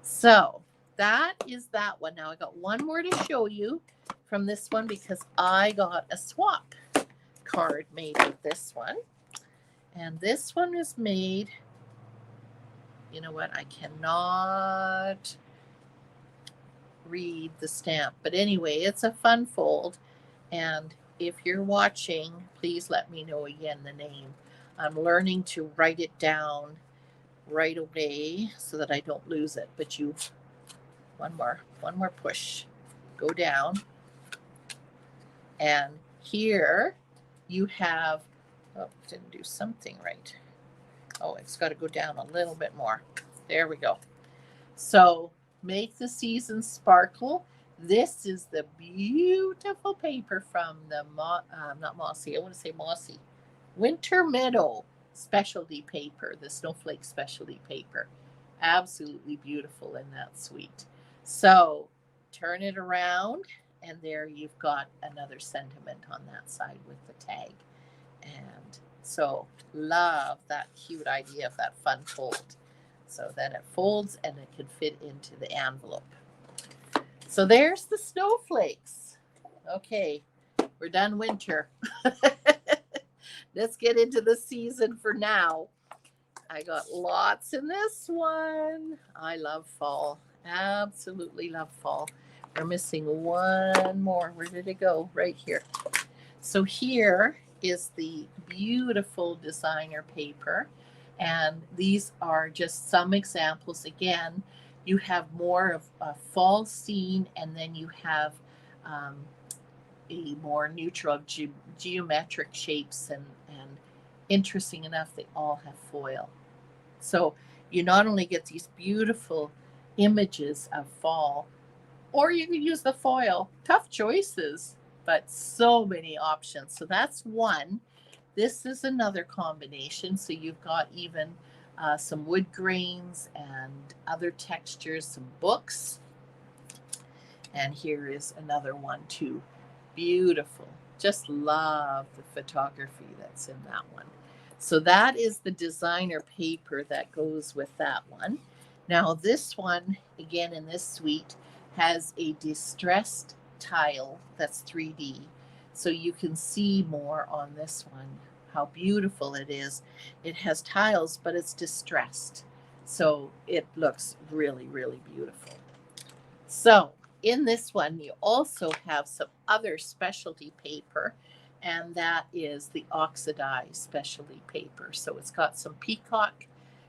So that is that one. Now I got one more to show you from this one because I got a swap card made with this one. And this one is made, you know what, I cannot read the stamp. But anyway, it's a fun fold. And if you're watching, please let me know again the name. I'm learning to write it down right away so that I don't lose it. But you, one more push, go down. And here you have, oh, didn't do something right. Oh, it's got to go down a little bit more. There we go. So make the season sparkle. This is the beautiful paper from the, not Mossy, I want to say Mossy, Winter Meadow specialty paper, the snowflake specialty paper. Absolutely beautiful in that suite. So turn it around, and there you've got another sentiment on that side with the tag. And so love that cute idea of that fun fold. So then it folds and it can fit into the envelope. So there's the snowflakes. Okay, we're done winter. Let's get into the season for now. I got lots in this one. I love fall. Absolutely love fall. We're missing one more. Where did it go? Right here. So here is the beautiful designer paper. And these are just some examples. Again, you have more of a fall scene, and then you have a more neutral geometric shapes, and interesting enough, they all have foil. So you not only get these beautiful images of fall, or you can use the foil. Tough choices, but so many options. So that's one. This is another combination. So you've got even some wood grains and other textures, some books. And here is another one too. Beautiful. Just love the photography that's in that one. So that is the designer paper that goes with that one. Now this one, again in this suite, has a distressed tile that's 3D. So you can see more on this one, how beautiful it is. It has tiles, but it's distressed. So it looks really, really beautiful. So in this one, you also have some other specialty paper, and that is the oxidized specialty paper. So it's got some peacock,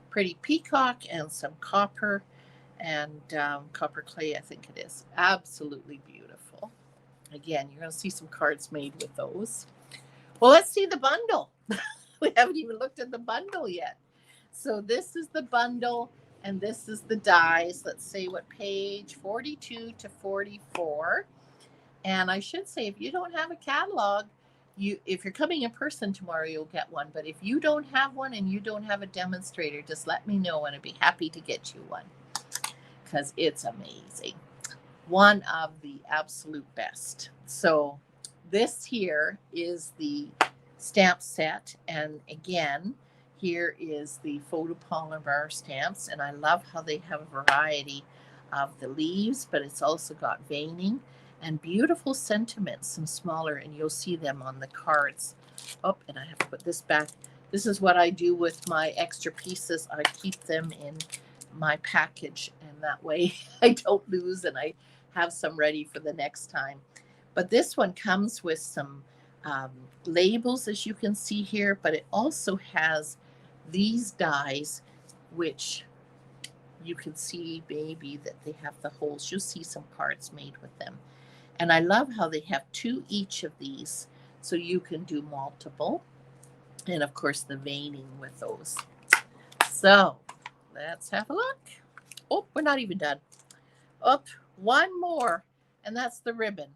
pretty peacock, and some copper, and copper clay, I think it is. Absolutely beautiful. Again, you're going to see some cards made with those. Well, let's see the bundle. We haven't even looked at the bundle yet. So this is the bundle, and this is the dies. Let's see what page 42 to 44. And I should say, if you don't have a catalog, if you're coming in person tomorrow, you'll get one. But if you don't have one and you don't have a demonstrator, just let me know, and I'd be happy to get you one. because it's amazing. One of the absolute best. So this here is the stamp set. And again, here is the photopolymer stamps. And I love how they have a variety of the leaves, but it's also got veining and beautiful sentiments, some smaller, and you'll see them on the cards. Oh, and I have to put this back. This is what I do with my extra pieces. I keep them in my package, and that way I don't lose and I have some ready for the next time. But this one comes with some labels, as you can see here, but it also has these dies, which you can see maybe that they have the holes. You'll see some cards made with them. And I love how they have 2 each of these, so you can do multiple. And of course, the veining with those. So let's have a look. Oh, we're not even done. Oh, one more, and that's the ribbon.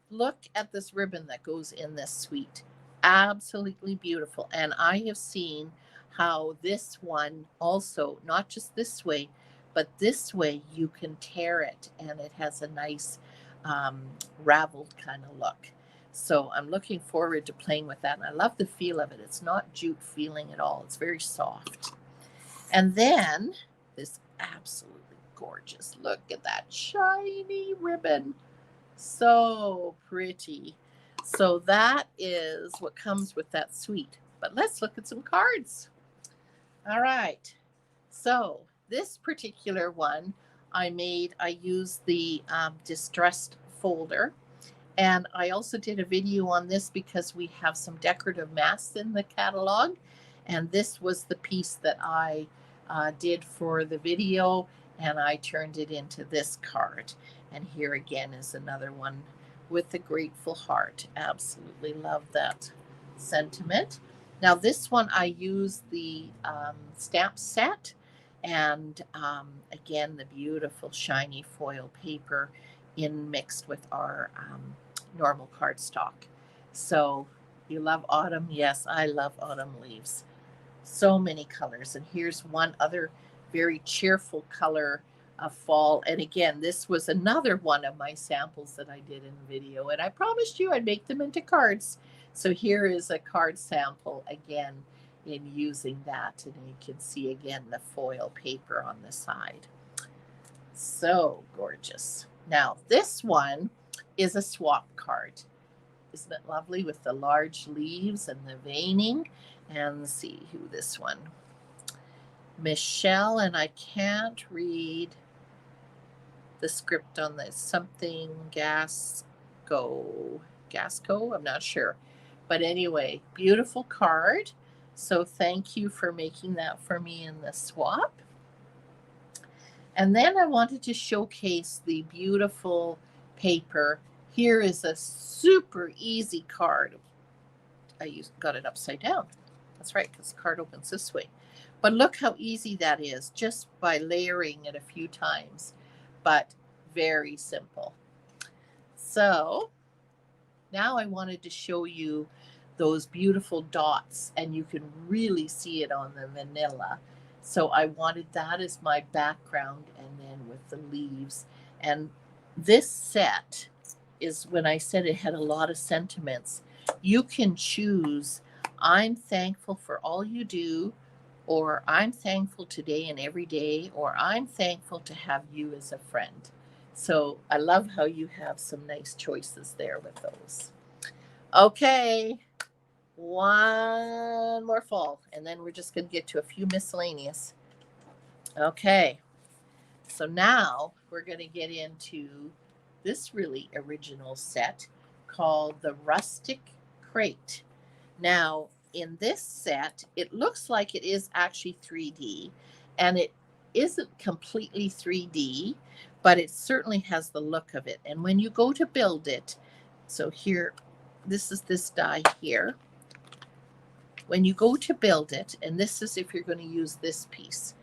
Look at this ribbon that goes in this suite. Absolutely beautiful. And I have seen how this one also, not just this way, but this way you can tear it, and it has a nice raveled kind of look. So I'm looking forward to playing with that. And I love the feel of it. It's not jute feeling at all. It's very soft. And then this absolutely gorgeous. Look at that shiny ribbon. So pretty. So that is what comes with that suite. But let's look at some cards. All right. So this particular one I used the distressed folder. And I also did a video on this because we have some decorative masks in the catalog. And this was the piece that I did for the video, and I turned it into this card. And here again is another one with the grateful heart. Absolutely love that sentiment. Now this one I used the stamp set, and again the beautiful shiny foil paper mixed with our normal cardstock. So you love autumn? Yes, I love autumn leaves. So many colors. And here's one other very cheerful color of fall. And again, this was another one of my samples that I did in the video. And I promised you I'd make them into cards. So here is a card sample again in using that. And you can see again the foil paper on the side. So gorgeous. Now this one is a swap card. Isn't it lovely with the large leaves and the veining? And let's see who this one. Michelle, and I can't read the script on this. Something Gasco, I'm not sure. But anyway, beautiful card. So thank you for making that for me in the swap. And then I wanted to showcase the beautiful paper. Here is a super easy card. I got it upside down. That's right, because the card opens this way. But look how easy that is, just by layering it a few times. But very simple. So now I wanted to show you those beautiful dots, and you can really see it on the vanilla. So I wanted that as my background, and then with the leaves. And this set is, when I said it had a lot of sentiments, you can choose, I'm thankful for all you do, or I'm thankful today and every day, or I'm thankful to have you as a friend. So I love how you have some nice choices there with those. Okay, one more fall, and then we're just going to get to a few miscellaneous. Okay, so now we're going to get into this really original set called the Rustic Crate. Now, in this set, it looks like it is actually 3D, and it isn't completely 3D, but it certainly has the look of it. And when you go to build it, so here, this is this die here. When you go to build it, and this is if you're going to use this piece,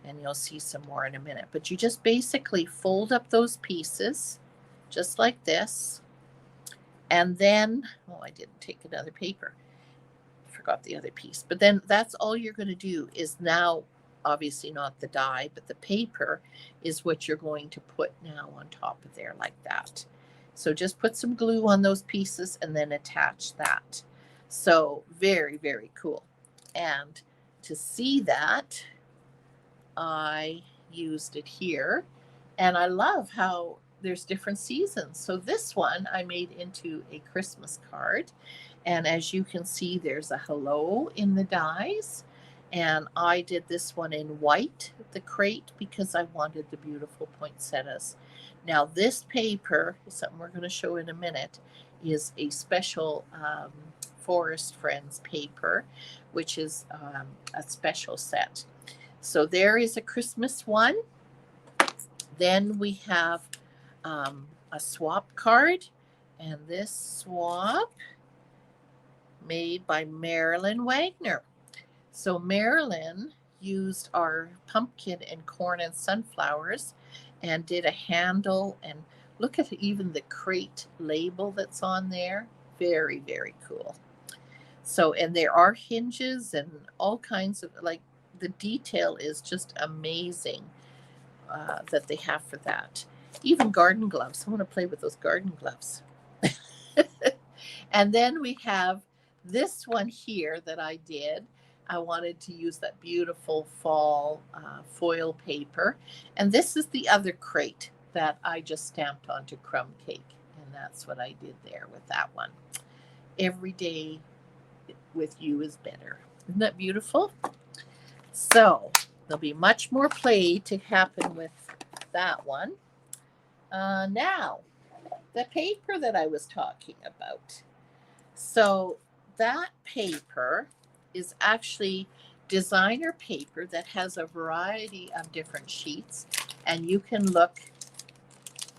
and you'll see some more in a minute, but you just basically fold up those pieces just like this. And then, oh, I didn't take another paper. I forgot the other piece. But then that's all you're going to do is now obviously not the die, but the paper is what you're going to put now on top of there like that. So just put some glue on those pieces and then attach that. So very, very cool. And to see that, I used it here. And I love how there's different seasons. So this one I made into a Christmas card. And as you can see, there's a hello in the dies. And I did this one in white, the crate, because I wanted the beautiful poinsettias. Now, this paper, something we're going to show in a minute, is a special Forest Friends paper, which is a special set. So there is a Christmas one. Then we have a swap card, and this swap made by Marilyn Wagner. So Marilyn used our pumpkin and corn and sunflowers and did a handle, and look at even the crate label that's on there. Very, very cool. So, and there are hinges and all kinds of, like, the detail is just amazing that they have for that. Even garden gloves. I want to play with those garden gloves. And then we have this one here that I did. I wanted to use that beautiful fall foil paper. And this is the other crate that I just stamped onto crumb cake. And that's what I did there with that one. Every day with you is better. Isn't that beautiful? So there'll be much more play to happen with that one. Now, the paper that I was talking about. So that paper is actually designer paper that has a variety of different sheets, and you can look,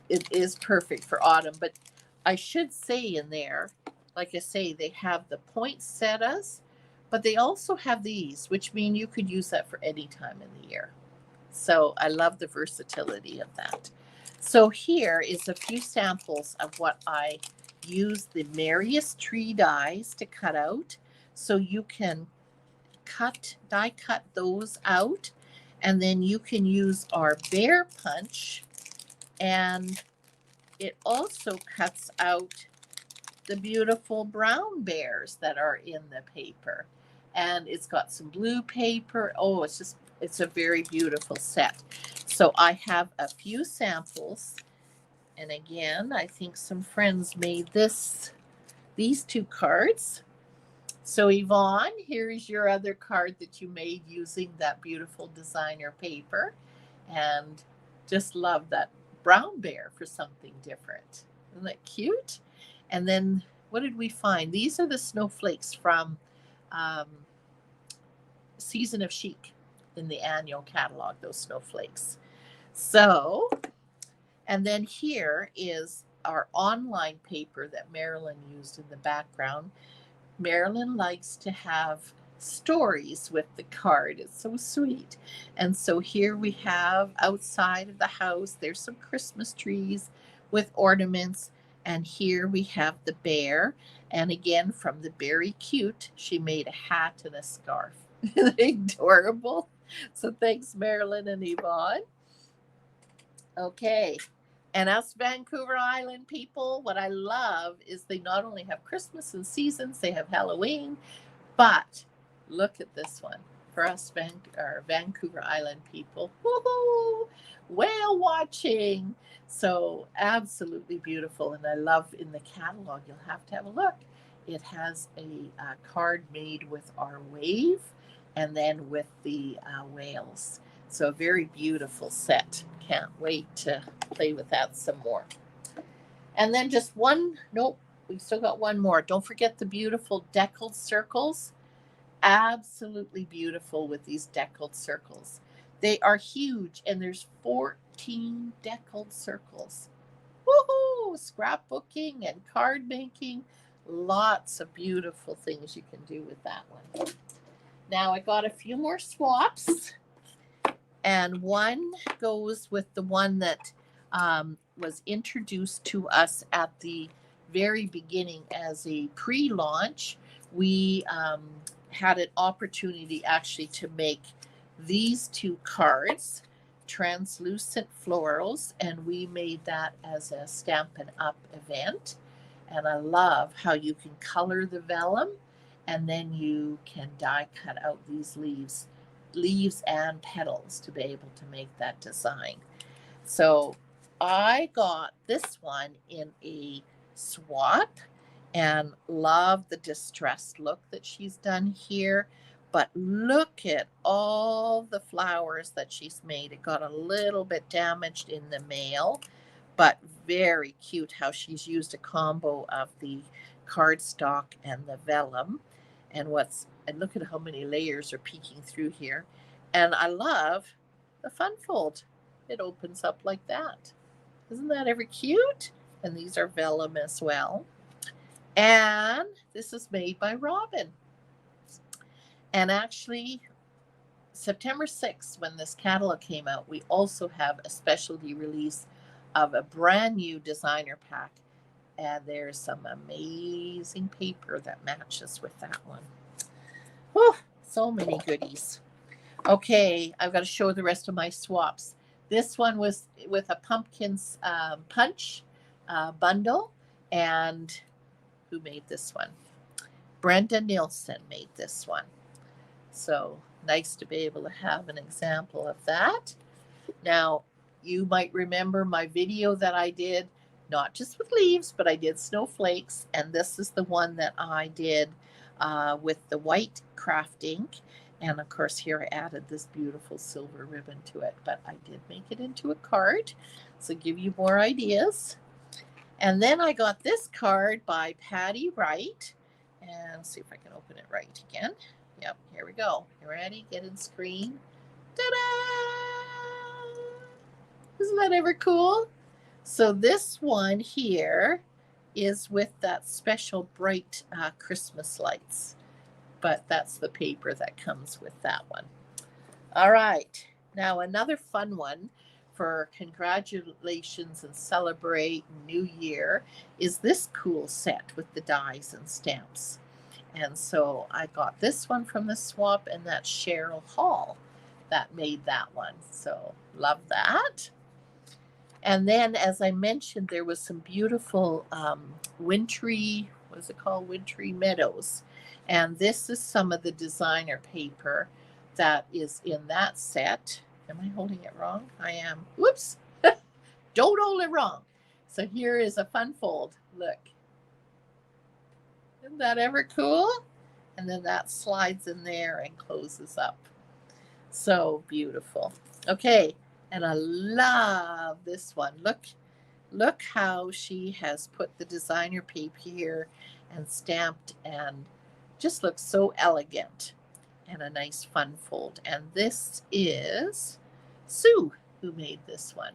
it is perfect for autumn, but I should say in there, like I say, they have the poinsettias, but they also have these, which mean you could use that for any time in the year. So I love the versatility of that. So here is a few samples of what I use the Merriest Tree dies to cut out. So you can die cut those out, and then you can use our bear punch, and it also cuts out the beautiful brown bears that are in the paper. And it's got some blue paper. Oh, it's a very beautiful set. So I have a few samples. And again, I think some friends made these two cards. So Yvonne, here is your other card that you made using that beautiful designer paper. And just love that brown bear for something different. Isn't that cute? And then what did we find? These are the snowflakes from Season of Chic in the annual catalog, those snowflakes. So, and then here is our online paper that Marilyn used in the background. Marilyn likes to have stories with the card. It's so sweet. And so here we have outside of the house, there's some Christmas trees with ornaments. And here we have the bear. And again, from the Berry Cute, she made a hat and a scarf. Adorable. So thanks, Marilyn and Yvonne. Okay. And us Vancouver Island people, what I love is they not only have Christmas and seasons, they have Halloween, but look at this one. For us Vancouver Island people, woohoo, whale watching. So absolutely beautiful. And I love in the catalog, you'll have to have a look. It has a card made with our wave and then with the whales. So a very beautiful set. Can't wait to play with that some more. And then just one, nope, we still got one more. Don't forget the beautiful deckled circles. Absolutely beautiful with these deckled circles. They are huge, and there's 14 deckled circles. Woohoo! Scrapbooking and card making. Lots of beautiful things you can do with that one. Now I got a few more swaps. And one goes with the one that was introduced to us at the very beginning as a pre-launch. We had an opportunity actually to make these two cards, translucent florals, and we made that as a Stampin' Up event. And I love how you can color the vellum and then you can die cut out these leaves and petals to be able to make that design. So I got this one in a swap and love the distressed look that she's done here. But look at all the flowers that she's made. It got a little bit damaged in the mail, but very cute how she's used a combo of the cardstock and the vellum. And look at how many layers are peeking through here. And I love the fun fold. It opens up like that. Isn't that ever cute? And these are vellum as well. And this is made by Robin. And actually, September 6th, when this catalog came out, we also have a specialty release of a brand new designer pack. And there's some amazing paper that matches with that one. Oh, so many goodies. Okay, I've got to show the rest of my swaps. This one was with a pumpkin's punch bundle. And who made this one? Brenda Nielsen made this one. So nice to be able to have an example of that. Now, you might remember my video that I did, not just with leaves, but I did snowflakes. And this is the one that I did with the white craft ink. And of course, here I added this beautiful silver ribbon to it, but I did make it into a card. So give you more ideas. And then I got this card by Patty Wright. And see if I can open it right again. Yep, here we go. You ready? Get in screen. Ta-da! Isn't that ever cool? So this one here is with that special bright Christmas lights. But that's the paper that comes with that one. All right. Now another fun one for congratulations and celebrate New Year is this cool set with the dies and stamps. And so I got this one from the swap, and that's Cheryl Hall that made that one. So love that. And then, as I mentioned, there was some beautiful wintry, what is it called? Wintry meadows. And this is some of the designer paper that is in that set. Am I holding it wrong? I am. Whoops. Don't hold it wrong. So here is a fun fold. Look. Isn't that ever cool? And then that slides in there and closes up. So beautiful. Okay. And I love this one. Look how she has put the designer paper here and stamped, and just looks so elegant, and a nice fun fold. And this is Sue who made this one.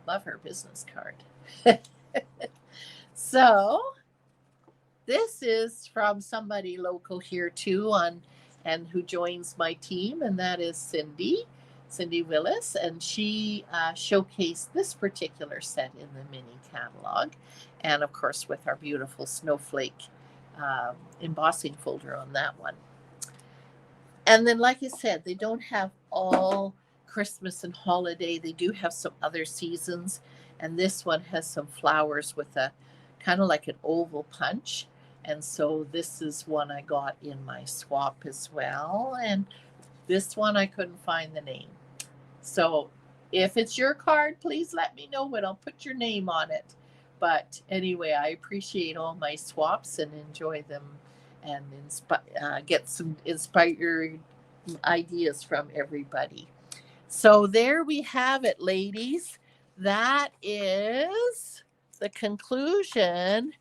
Love her business card. So this is from somebody local here too, and who joins my team, and that is Cindy Willis, and she showcased this particular set in the mini catalog, and of course with our beautiful snowflake embossing folder on that one. And then, like I said, they don't have all Christmas and holiday. They do have some other seasons, and this one has some flowers with a kind of like an oval punch. And so this is one I got in my swap as well. And this one I couldn't find the name. So if it's your card, please let me know and I'll put your name on it. But anyway, I appreciate all my swaps and enjoy them and get some inspired ideas from everybody. So there we have it, ladies. That is the conclusion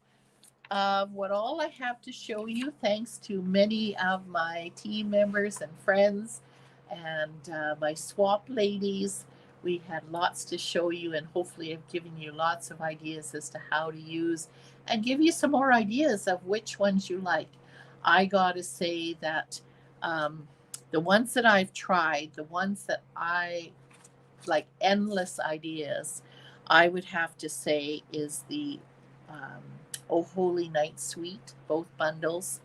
of what all I have to show you. Thanks to many of my team members and friends and my swap ladies. We had lots to show you, and hopefully I've given you lots of ideas as to how to use and give you some more ideas of which ones you like. I got to say that the ones that I've tried, the ones that I like, endless ideas, I would have to say is the Oh Holy Night Suite, both bundles,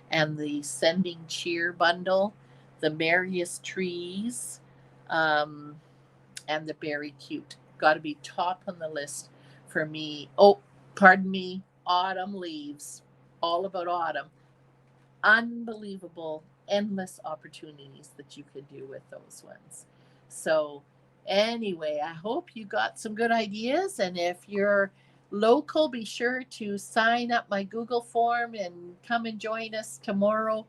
and the Sending Cheer bundle. The Merriest Trees, um, and The Berry Cute. Got to be top on the list for me. Oh, pardon me, Autumn Leaves. All about autumn. Unbelievable, endless opportunities that you could do with those ones. So, anyway, I hope you got some good ideas. And if you're local, be sure to sign up my Google form and come and join us tomorrow.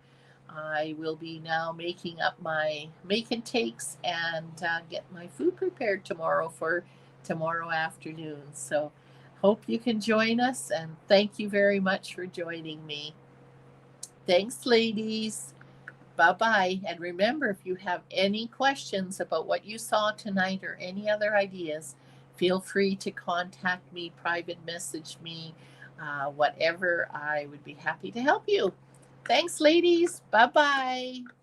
I will be now making up my make and takes and get my food prepared tomorrow for tomorrow afternoon. So, hope you can join us. And thank you very much for joining me. Thanks, ladies. Bye bye. And remember, if you have any questions about what you saw tonight or any other ideas, feel free to contact me, private message me, whatever. I would be happy to help you. Thanks, ladies. Bye bye.